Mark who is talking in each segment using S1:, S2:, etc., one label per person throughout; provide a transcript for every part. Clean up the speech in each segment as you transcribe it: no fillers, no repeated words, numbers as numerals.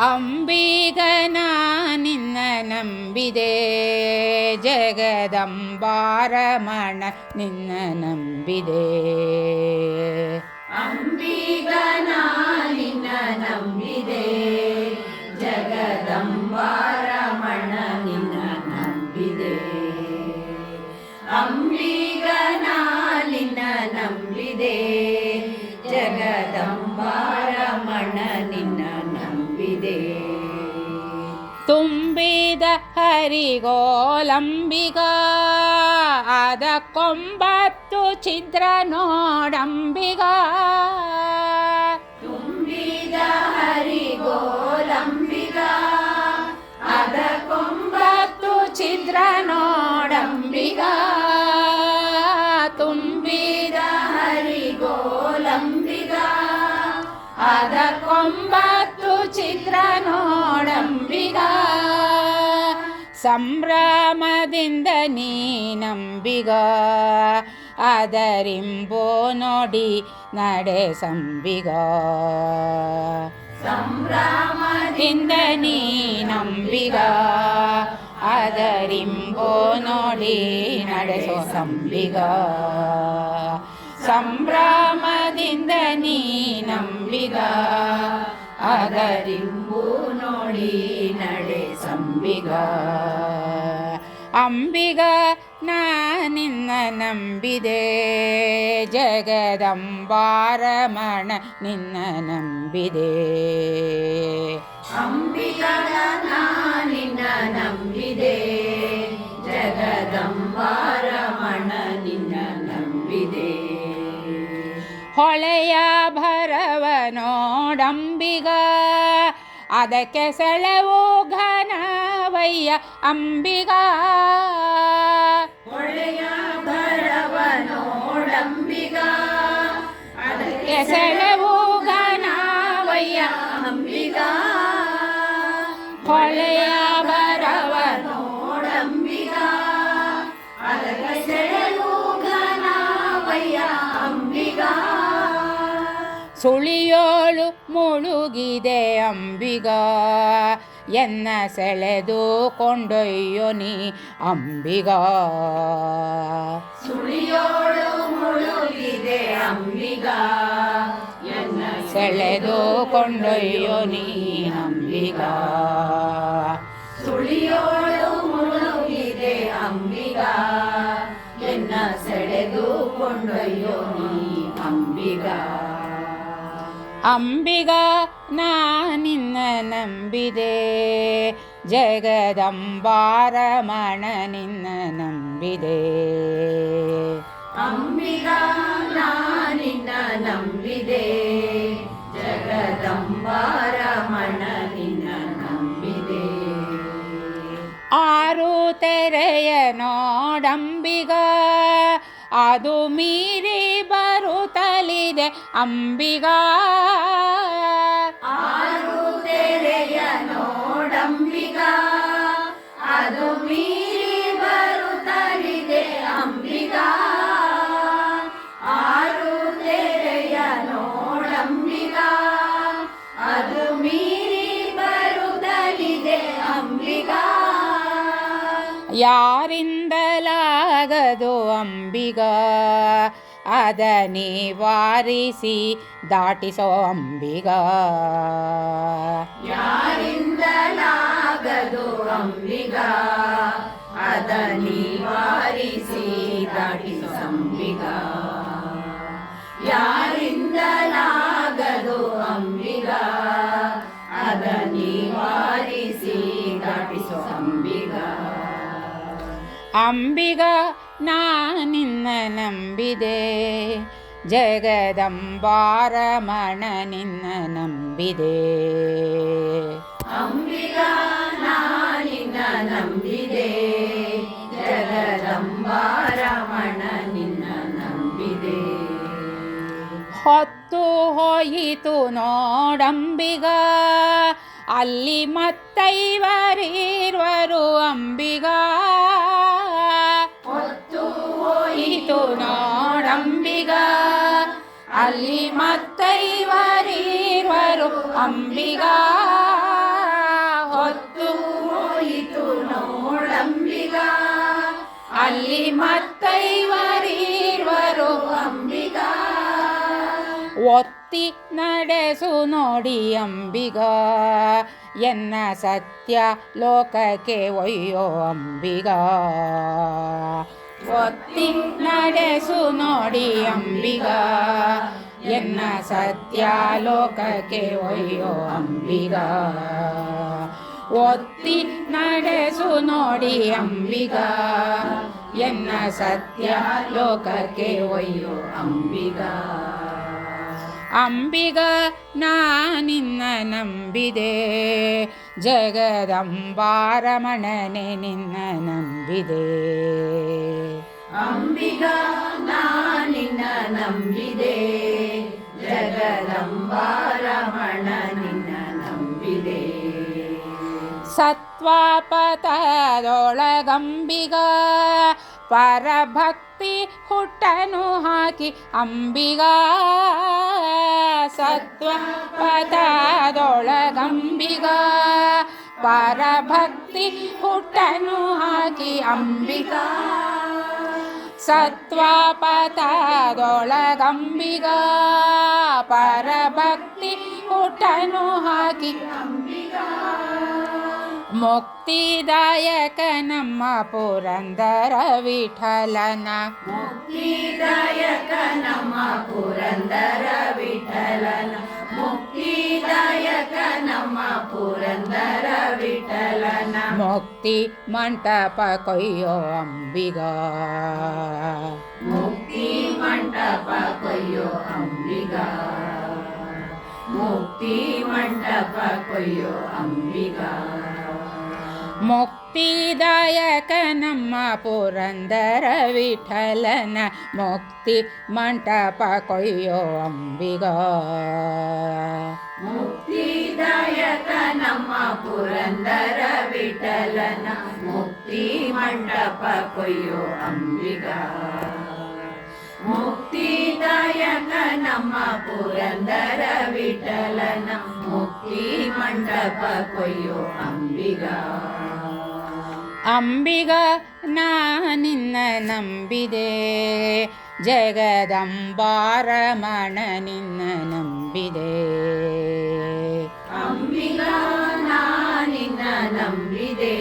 S1: ಅಂಬಿಗನ ನಿನ್ನ ನಂಬಿದೆ ಜಗದಂಬಾರಮಣ ನಿನ್ನ ನಂಬಿದೆ.
S2: ಅಂಬಿಗನ ನಿನ್ನ ನಂಬಿದೆ ಜಗದಂಬಾರಮಣ ನಿನ್ನ ನಂಬಿದೆ. ಅಂಬಿಗನ ನಿನ್ನ ನಂಬಿದೆ ಜಗದಂಬಾರಮಣ ನಿನ್ನ ನಂಬಿದೆ.
S1: ತುಂಬಿದ ಹರಿಗೋಲಂಬಿಗ ಅದಕ್ಕೊಂಬತ್ತು ಛಿದ್ರ ನೋಡಂಬಿಗ.
S2: ತುಂಬಿದ ಹರಿಗೋಲಂಬಿಗ ಅದಕ್ಕೊಂಬತ್ತು
S1: ಛಿದ್ರ ನೋಡಂಬಿಗ. ತುಂಬಿದ
S2: ಹರಿಗೋಲಂಬಿಗ
S1: ಅದಕ್ಕೊಂಬತ್ತು ಛಿದ್ರ ನೋಡಂಬಿಗ. ಸಂಭ್ರಮದಿಂದ ನೀ ನಂಬಿಗ ಅದರಿಂಬೋ ನೋಡಿ ನಡೆಸಂಬಿಗ.
S2: ಸಂಭ್ರಮದಿಂದ
S1: ನೀ ನಂಬಿಗ ಅದರಿಂಬೋ ನೋಡಿ ನಡೆಸೋ ಸಂಬಿಗ. ಸಂಭ್ರಮದಿಂದ ನೀ ನಂಬಿಗ
S2: ಅದರಿಂಬು ನೋಡಿ ನಡೆ ಸಂಬಿಗ.
S1: ಅಂಬಿಗ ನಾ ನಿನ್ನ ನಂಬಿದೆ ಜಗದಂಬಾರಮಣ ನಿನ್ನ ನಂಬಿದೆ.
S2: ಅಂಬಿಗ ನಾ ನಿನ್ನ ನಂಬಿದೆ ಜಗದಂಬಾರಮಣ ನಿನ್ನ ನಂಬಿದೆ.
S1: ಹೊಳೆಯ ಭರವ ನೋಡಂಬಿಗ ಅದಕ್ಕೆ ಸೆಳೆವು ಘನವಯ್ಯ ಅಂಬಿಗ.
S2: ಹೊಳೆಯ ಭರವ ನೋಡಂಬಿಗ ಅದಕ್ಕೆ
S1: ಸೆಳೆವು ಘನವಯ್ಯ
S2: ಅಂಬಿಗ.
S1: ಹೊಳೆಯ ಭರವ
S2: ನೋಡಂಬಿಗ ಅದಕ್ಕೆ ಸೆಳೆವು ಘನವಯ್ಯ ಅಂಬಿಗ.
S1: ಸುಳಿಯೋಳು ಮುಳುಗಿದೆ ಅಂಬಿಗ ಎನ್ನ ಸೆಳೆದು ಕೊಂಡೊಯ್ಯೋ ನೀ ಅಂಬಿಗ.
S2: ಸುಳಿಯೋಳು ಮುಳುಗಿದೆ ಅಂಬಿಗ ಎನ್ನ
S1: ಸೆಳೆದು ಕೊಂಡೊಯ್ಯೋ ನೀ ಅಂಬಿಗ.
S2: ಸುಳಿಯೋಳು ಮುಳುಗಿದೆ ಅಂಬಿಗ ಎನ್ನ ಸೆಳೆದು ಕೊಂಡೊಯ್ಯೋ ನೀ ಅಂಬಿಗ.
S1: ಅಂಬಿಗ ನಾ ನಿನ್ನ ನಂಬಿದೆ ಜಗದಂಬಾರಮಣ ನಿನ್ನ ನಂಬಿದೆ.
S2: ಅಂಬಿಗ ನಾ ನಿನ್ನ ನಂಬಿದೆ ಜಗದಂಬಾರಮಣ ನಿನ್ನ ನಂಬಿದೆ.
S1: ಆರು ತೆರೆಯ ನೋಡಂಬಿಗ ಅದು ಮೀರಿ ಬರುತ್ತಲಿದೆ ಅಂಬಿಗ.
S2: ಆರು ತೆರೆಯ ನೋಡಂಬಿಗ ಅದು ಮೀರಿ ಬರುತ್ತಲಿದೆ ಅಂಬಿಗ. ಆರು ತೆರೆಯ ನೋಡಂಬಿಗ ಅದು ಮೀರಿ ಬರುತ್ತಲಿದೆ ಅಂಬಿಗ.
S1: ಯಾರಿಂದಲಾಗದು ಅಂಬಿಗ ಅದ ನಿವಾರಿಸಿ ದಾಟಿಸೋ ಅಂಬಿಗ.
S2: ಯಾರಿಂದಲಾಗದು ಅಂಬಿಗ ಅದ ನಿವಾರಿಸಿ ದಾಟಿಸೋ ಅಂಬಿಗ. ಯಾರಿಂದಲಾಗದು ಅಂಬಿಗ ಅದ ನಿವಾರಿಸಿ ದಾಟಿಸೋ ಅಂಬಿಗ.
S1: ಅಂಬಿಗ ನಾ ನಿನ್ನ ನಂಬಿದೆ ಜಗದಂಬಾರಮಣ ನಿನ್ನ ನಂಬಿದೆ.
S2: ಅಂಬಿಗ ನಾ ನಿನ್ನ ನಂಬಿದೆ ಜಗದಂಬಾರಮಣ ನಿನ್ನ ನಂಬಿದೆ.
S1: ಹೊತ್ತು ಹೋಯಿತು ನೋಡಂಬಿಗ ಅಲ್ಲಿ ಮತ್ತೈವರಿರುವರು ಅಂಬಿಗ.
S2: ಹೊತ್ತು
S1: ಹೋಯಿತು ನೋಡಂಬಿಗ ಅಲ್ಲಿ ಮತ್ತೈವರಿರುವರು ಅಂಬಿಗ. ಅಲ್ಲಿ ಮತ್ತೈವರೀರ್ವರು
S2: ಅಂಬಿಗಾ
S1: ಒತ್ತಿ ನಡೆಸು ನೋಡಿ ಅಂಬಿಗ ಎನ್ನ ಸತ್ಯ ಲೋಕಕ್ಕೆ ಒಯ್ಯೋ ಅಂಬಿಗ ಒತ್ತಿ ನಡೆಸು ನೋಡಿ ಅಂಬಿಗ ಎನ್ನ ಸತ್ಯ ಲೋಕಕ್ಕೆ ಒಯ್ಯೋ ಅಂಬಿಗ ಒತ್ತಿ ನಡೆಸು ನೋಡಿ ಅಂಬಿಗ ಎನ್ನ ಸತ್ಯ ಲೋಕಕ್ಕೆ ಒಯ್ಯೋ
S2: ಅಂಬಿಗ
S1: ಅಂಬಿಗ ನಾನಿನ್ನ ನಂಬಿದೆ ಜಗದಂಬಾರಮಣನೆ ನಿನ್ನ ನಂಬಿದೆ
S2: ಅಂಬಿಗ ನಾನಿನ್ನ ನಂಬಿದೆ ಜಗದಂಬಾರಮಣ ನಿನ್ನ ನಂಬಿದೆ
S1: ಸತ್ವಾಪತದೊಳಗಂಬಿಗ ಪರಭಕ್ತಿ ಹುಟ್ಟನು ಹಾಕಿ ಅಂಬಿಗ ಸತ್ವಪತದೊಳಗಂಬಿಗ ಪರಭಕ್ತಿ ಹುಟ್ಟನು ಹಾಕಿ ಅಂಬಿಗ ಸತ್ವಪತದೊಳಗಂಬಿಗ ಪರಭಕ್ತಿ ಹುಟ್ಟನು ಹಾಕಿ ಮುಕ್ತಿದಾಯಕ ನಮ್ಮ ಪುರಂದರ ವಿಠಲನ
S2: ಮುಕ್ತಿದಾಯಕ ನಮ್ಮ ಪುರಂದರ ವಿಠಲನ ಮುಕ್ತಿದಾಯಕ ನಮ್ಮ ಪುರಂದರ ವಿಠಲನ
S1: ಮುಕ್ತಿ ಮಂಟಪ ಕೊಯ್ಯೋ ಅಂಬಿಗ
S2: ಮುಕ್ತಿ ಮಂಟಪ ಕೊಯ್ಯೋ ಅಂಬಿಗ ಮುಕ್ತಿ ಮಂಟಪ ಕೊಯ್ಯೋ ಅಂಬಿಗ
S1: ಮುಕ್ತಿದಾಯಕ ನಮ್ಮ ಪುರಂದರ ವಿಠಲನ ಮುಕ್ತಿ ಮಂಟಪ ಕೊಯ್ಯೋ ಅಂಬಿಗ
S2: ಮುಕ್ತಿದಾಯಕ ನಮ್ಮ ಪುರಂದರ ವಿಠಲನ ಮುಕ್ತಿ ಮಂಟಪ ಕೊಯ್ಯೋ ಅಂಬಿಗ ಮುಕ್ತಿದಾಯಕ ನಮ್ಮ ಪುರಂದರ ವಿಠಲನ ಮುಕ್ತಿ ಮಂಟಪ ಕೊಯ್ಯೋ ಅಂಬಿಗ
S1: ಅಂಬಿಗ ನಾನಿನ್ನ ನಂಬಿದೆ ಜಗದಂಬಾರಮಣ ನಿನ್ನ ನಂಬಿದೆ
S2: ಅಂಬಿಗ ನಾನಿನ್ನ ನಂಬಿದೆ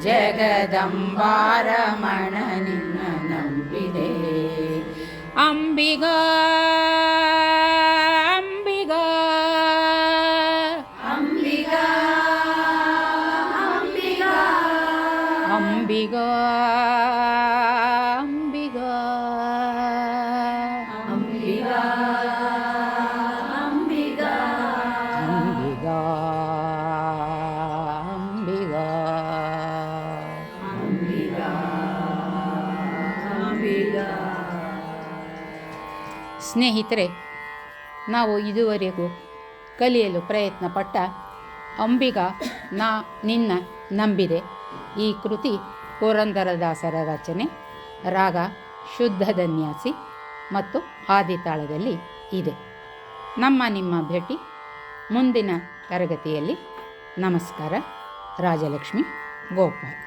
S1: ಜಗದಂಬಾರಮಣ ನಿನ್ನ ನಂಬಿದೆ ಅಂಬಿಗ ಅಂಬಿಗ
S2: ಅಂಬಿಗ ಅಂಬಿಗ
S1: ಅಂಬಿಗ ಅಂಬಿಗ
S2: ಅಂಬಿಗ ಅಂಬಿಗ
S1: ಅಂಬಿಗ ಅಂಬಿಗ
S2: ಅಂಬಿಗ
S1: ಸ್ನೇಹಿತರೆ, ನಾವು ಇದುವರೆಗೂ ಕಲಿಯಲು ಪ್ರಯತ್ನ ಪಟ್ಟ ಅಂಬಿಗ ನಾ ನಿನ್ನ ನಂಬಿದೆ ಈ ಕೃತಿ ಪುರಂದರದಾಸರ ರಚನೆ. ರಾಗ ಶುದ್ಧ ಧನ್ಯಾಸಿ ಮತ್ತು ಆದಿತಾಳದಲ್ಲಿ ಇದೆ. ನಿಮ್ಮ ಭೇಟಿ ಮುಂದಿನ ತರಗತಿಯಲ್ಲಿ. ನಮಸ್ಕಾರ. ರಾಜಲಕ್ಷ್ಮಿ ಗೋಪಾಲ್.